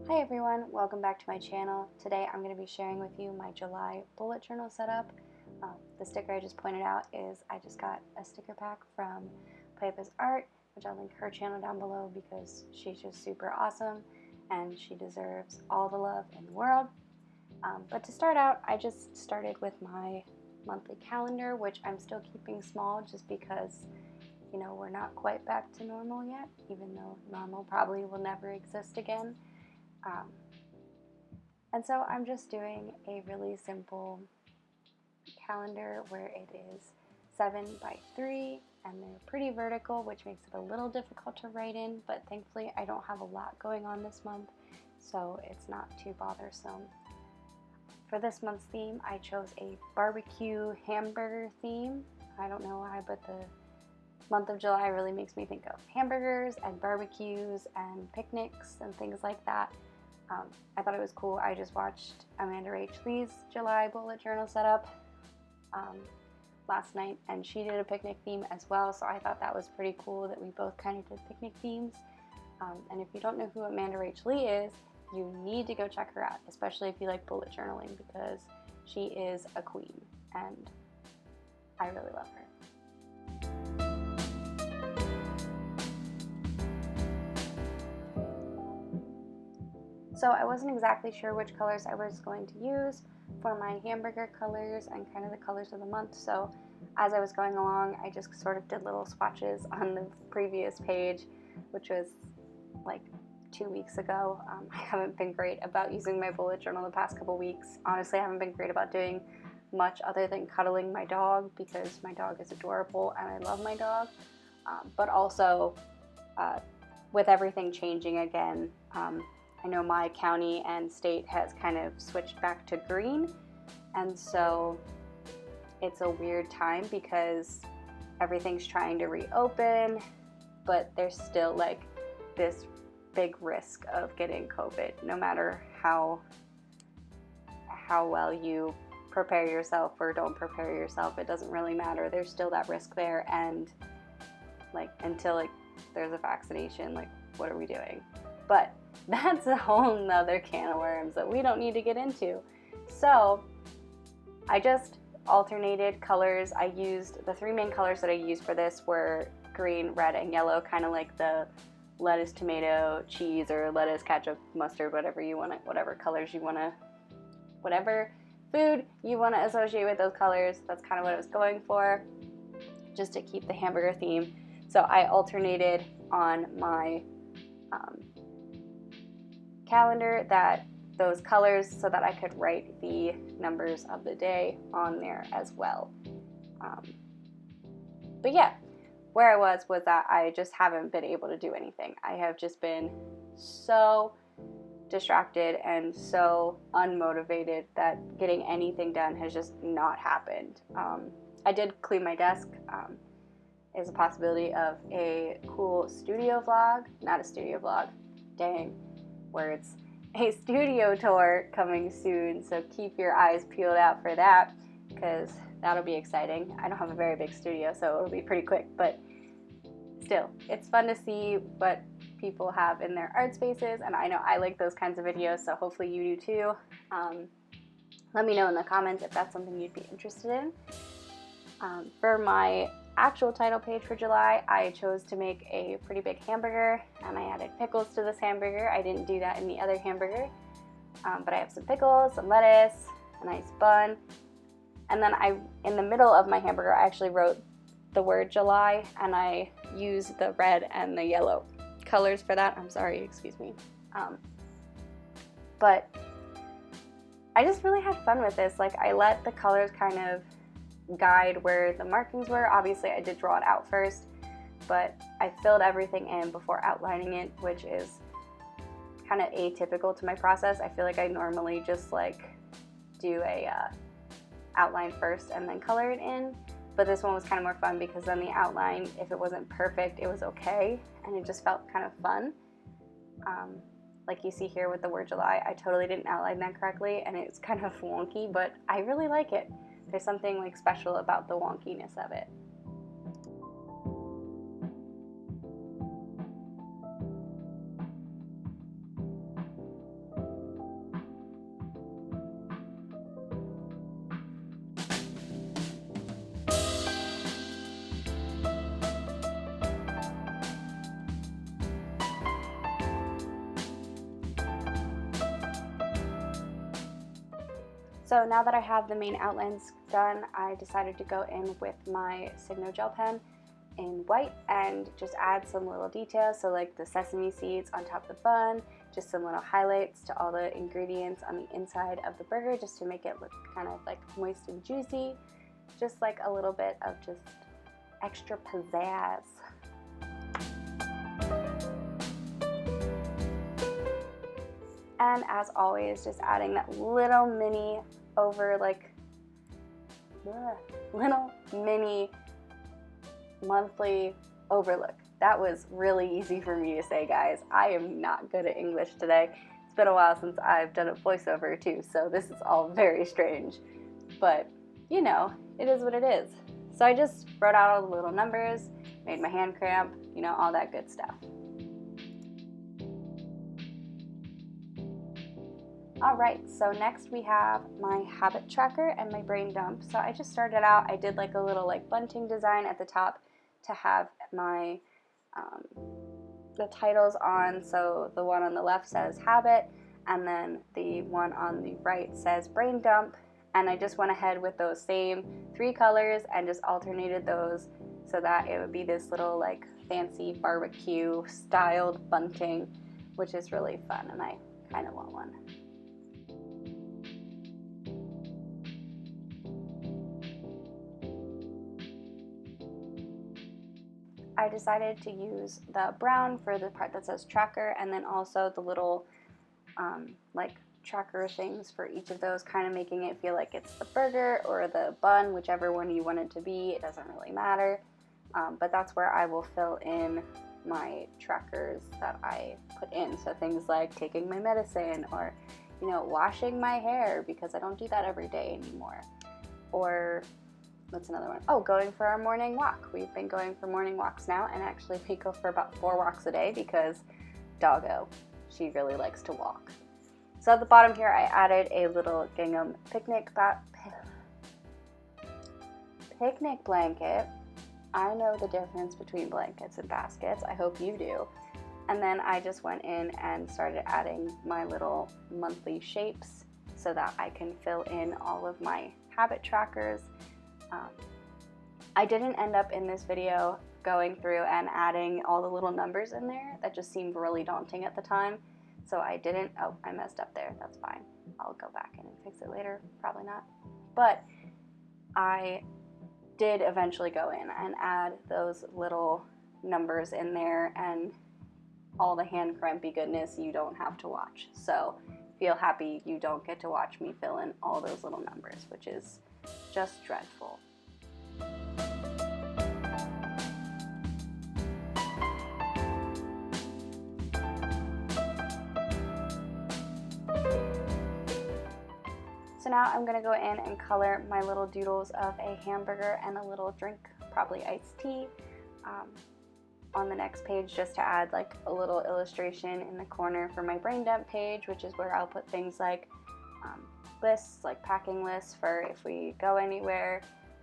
Hi everyone, welcome back to my channel. Today I'm going to be sharing with you my July bullet journal setup. The sticker I just pointed out is I just got a sticker pack from Pipa's Art, which I'll link her channel down below because she's just super awesome and she deserves all the love in the world. But to start out, I just started with my monthly calendar, which I'm still keeping small just because, you know, we're not quite back to normal yet, even though normal probably will never exist again. And so I'm just doing a really simple calendar where it is 7 by 3 and they're pretty vertical, which makes it a little difficult to write in, but thankfully I don't have a lot going on this month, so it's not too bothersome. For this month's theme, I chose a barbecue hamburger theme. I don't know why, but the month of July really makes me think of hamburgers and barbecues and picnics and things like that. I thought it was cool. I just watched Amanda Rach Lee's July bullet journal setup last night, and she did a picnic theme as well, so I thought that was pretty cool that we both kind of did picnic themes. And if you don't know who Amanda Rach Lee is, you need to go check her out, especially if you like bullet journaling, because she is a queen, and I really love her. So I wasn't exactly sure which colors I was going to use for my hamburger colors and kind of the colors of the month. So as I was going along, I just sort of did little swatches on the previous page, which was like 2 weeks ago. I haven't been great about using my bullet journal the past couple weeks. Honestly, I haven't been great about doing much other than cuddling my dog because my dog is adorable and I love my dog. But also with everything changing again, I know my county and state has kind of switched back to green, and so it's a weird time because everything's trying to reopen, but there's still like this big risk of getting COVID. No matter how well you prepare yourself or don't prepare yourself, it doesn't really matter. There's still that risk there, and like until like there's a vaccination, like what are we doing? But that's a whole nother can of worms that we don't need to get into. So I just alternated colors. I used the 3 main colors that I used for this were green, red, and yellow, kind of like the lettuce, tomato, cheese, or lettuce, ketchup, mustard, whatever you want to, whatever colors you want to, whatever food you want to associate with those colors. That's kind of what I was going for, just to keep the hamburger theme. So I alternated on my calendar those colors so that I could write the numbers of the day on there as well. But yeah, where I was that I just haven't been able to do anything. I have just been so distracted and so unmotivated that getting anything done has just not happened. I did clean my desk. Is a possibility of a cool studio vlog, not a studio vlog, dang, words, a studio tour coming soon, so keep your eyes peeled out for that because that'll be exciting. I don't have a very big studio, so it'll be pretty quick, but still, it's fun to see what people have in their art spaces, and I know I like those kinds of videos, so hopefully you do too. Let me know in the comments if that's something you'd be interested in. For my actual title page for July, I chose to make a pretty big hamburger, and I added pickles to this hamburger. I didn't do that in the other hamburger, but I have some pickles, some lettuce, a nice bun, and then in the middle of my hamburger, I actually wrote the word July, and I used the red and the yellow colors for that. I'm sorry, excuse me. But I just really had fun with this. Like, I let the colors kind of guide where the markings were. Obviously I did draw it out first, but I filled everything in before outlining it, which is kind of atypical to my process. I feel like I normally just like do a outline first and then color it in, but this one was kind of more fun because then the outline, if it wasn't perfect, it was okay, and it just felt kind of fun. Like you see here with the word July, I totally didn't outline that correctly and it's kind of wonky, but I really like it. There's something like special about the wonkiness of it. So now that I have the main outlines done, I decided to go in with my Signo gel pen in white and just add some little details. So like the sesame seeds on top of the bun, just some little highlights to all the ingredients on the inside of the burger just to make it look kind of like moist and juicy. Just like a little bit of just extra pizzazz. And as always, just adding that little mini little mini monthly overlook. That was really easy for me to say, guys. I am not good at English today. It's been a while since I've done a voiceover too, so this is all very strange. But, you know, it is what it is. So I just wrote out all the little numbers, made my hand cramp, you know, all that good stuff. Alright, so next we have my habit tracker and my brain dump. So I just started out, I did like a little like bunting design at the top to have my the titles on. So the one on the left says habit, and then the one on the right says brain dump. And I just went ahead with those same 3 colors and just alternated those so that it would be this little like fancy barbecue styled bunting, which is really fun, and I kind of want one. I decided to use the brown for the part that says tracker, and then also the little like tracker things for each of those, kind of making it feel like it's the burger or the bun, whichever one you want it to be. It doesn't really matter, but that's where I will fill in my trackers that I put in. So things like taking my medicine, or, you know, washing my hair, because I don't do that every day anymore. Or what's another one? Oh, going for our morning walk. We've been going for morning walks now, and actually we go for about 4 walks a day because doggo, she really likes to walk. So at the bottom here I added a little gingham picnic blanket. I know the difference between blankets and baskets. I hope you do. And then I just went in and started adding my little monthly shapes so that I can fill in all of my habit trackers. I didn't end up in this video going through and adding all the little numbers in there. That just seemed really daunting at the time. So I didn't. Oh, I messed up there. That's fine. I'll go back in and fix it later. Probably not. But I did eventually go in and add those little numbers in there, and all the hand crampy goodness you don't have to watch. So feel happy you don't get to watch me fill in all those little numbers, which is just dreadful. So now I'm going to go in and color my little doodles of a hamburger and a little drink, probably iced tea, on the next page, just to add like a little illustration in the corner for my brain dump page, which is where I'll put things like lists, like packing lists for if we go anywhere,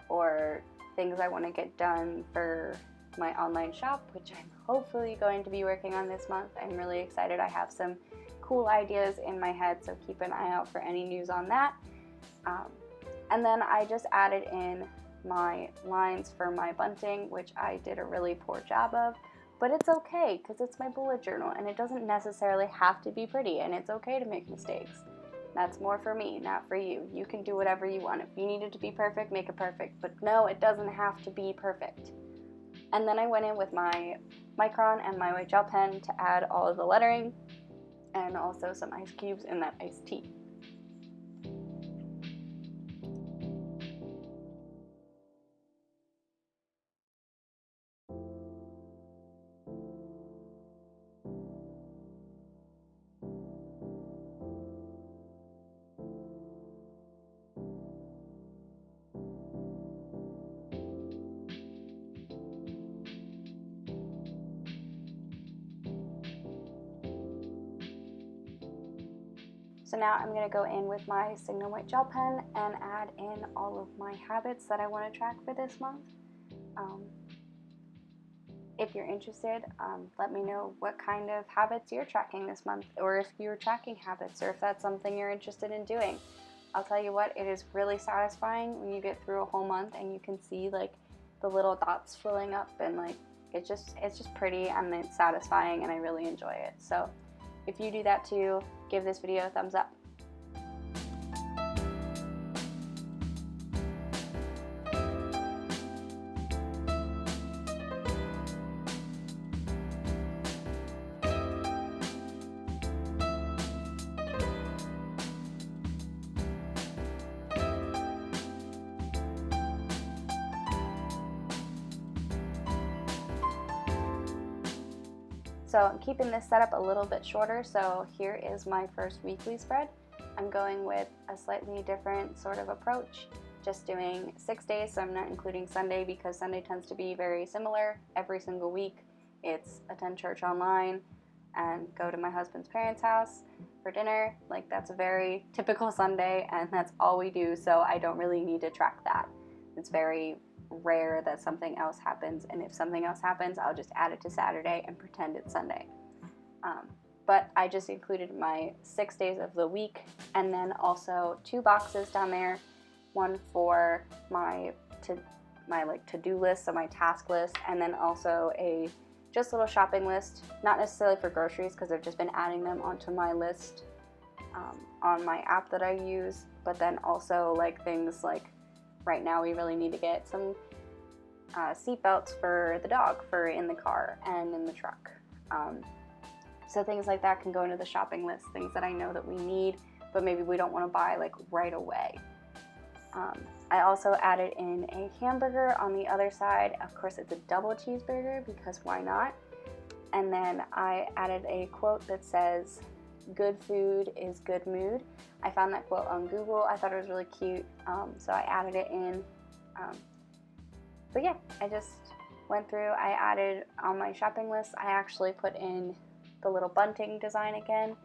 or things I want to get done for my online shop, which I'm hopefully going to be working on this month. I'm really excited. I have some cool ideas in my head, so keep an eye out for any news on that. And then I just added in my lines for my bunting, which I did a really poor job of, but it's okay because it's my bullet journal and it doesn't necessarily have to be pretty, and it's okay to make mistakes. That's more for me, not for you. You can do whatever you want. If you need it to be perfect, make it perfect, but no, it doesn't have to be perfect. And then I went in with my micron and my white gel pen to add all of the lettering and also some ice cubes in that iced tea. So now I'm going to go in with my Signo white gel pen and add in all of my habits that I want to track for this month. If you're interested, let me know what kind of habits you're tracking this month, or if you're tracking habits, or if that's something you're interested in doing. I'll tell you what, it is really satisfying when you get through a whole month and you can see like the little dots filling up, and like it's just pretty and it's satisfying, and I really enjoy it. So if you do that too, give this video a thumbs up. So I'm keeping this setup a little bit shorter, so here is my first weekly spread. I'm going with a slightly different sort of approach, just doing 6 days, so I'm not including Sunday because Sunday tends to be very similar every single week. It's attend church online and go to my husband's parents' house for dinner. Like, that's a very typical Sunday, and that's all we do, so I don't really need to track that. It's very rare that something else happens, and if something else happens, I'll just add it to Saturday and pretend it's Sunday. But I just included my 6 days of the week, and then also 2 boxes down there, one for my to-do list, so my task list, and then also a just little shopping list, not necessarily for groceries because I've just been adding them onto my list on my app that I use, but then also like things like right now we really need to get some seat belts for the dog for in the car and in the truck. So things like that can go into the shopping list, things that I know that we need, but maybe we don't want to buy like right away. I also added in a hamburger on the other side. Of course, it's a double cheeseburger because why not? And then I added a quote that says, "Good food is good mood." I found that quote on Google. I thought it was really cute, so I added it in. But yeah, I just went through. I added on my shopping list, I actually put in the little bunting design again,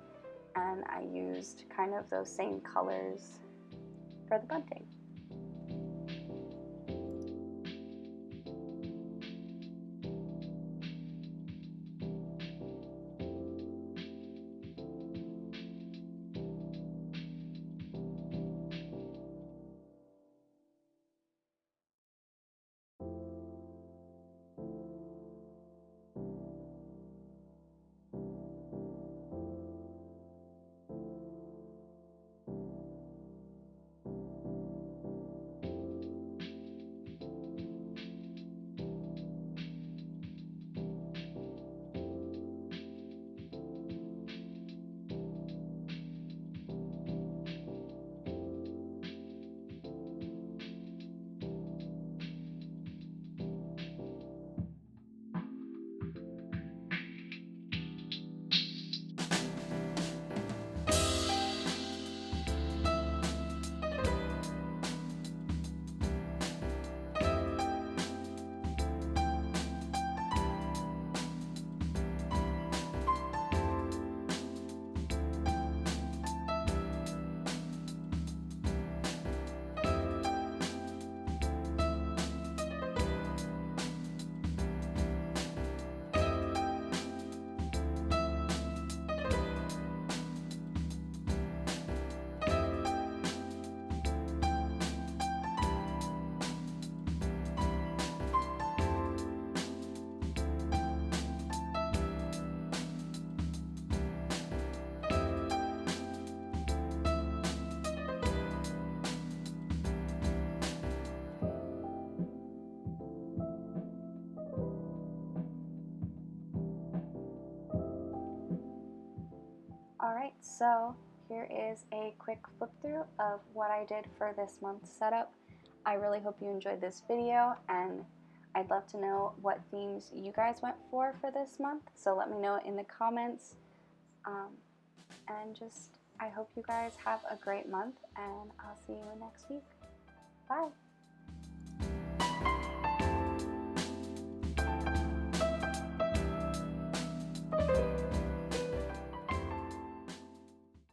and I used kind of those same colors for the bunting. Alright, so here is a quick flip through of what I did for this month's setup. I really hope you enjoyed this video, and I'd love to know what themes you guys went for this month, so let me know in the comments. And just, I hope you guys have a great month, and I'll see you next week. Bye!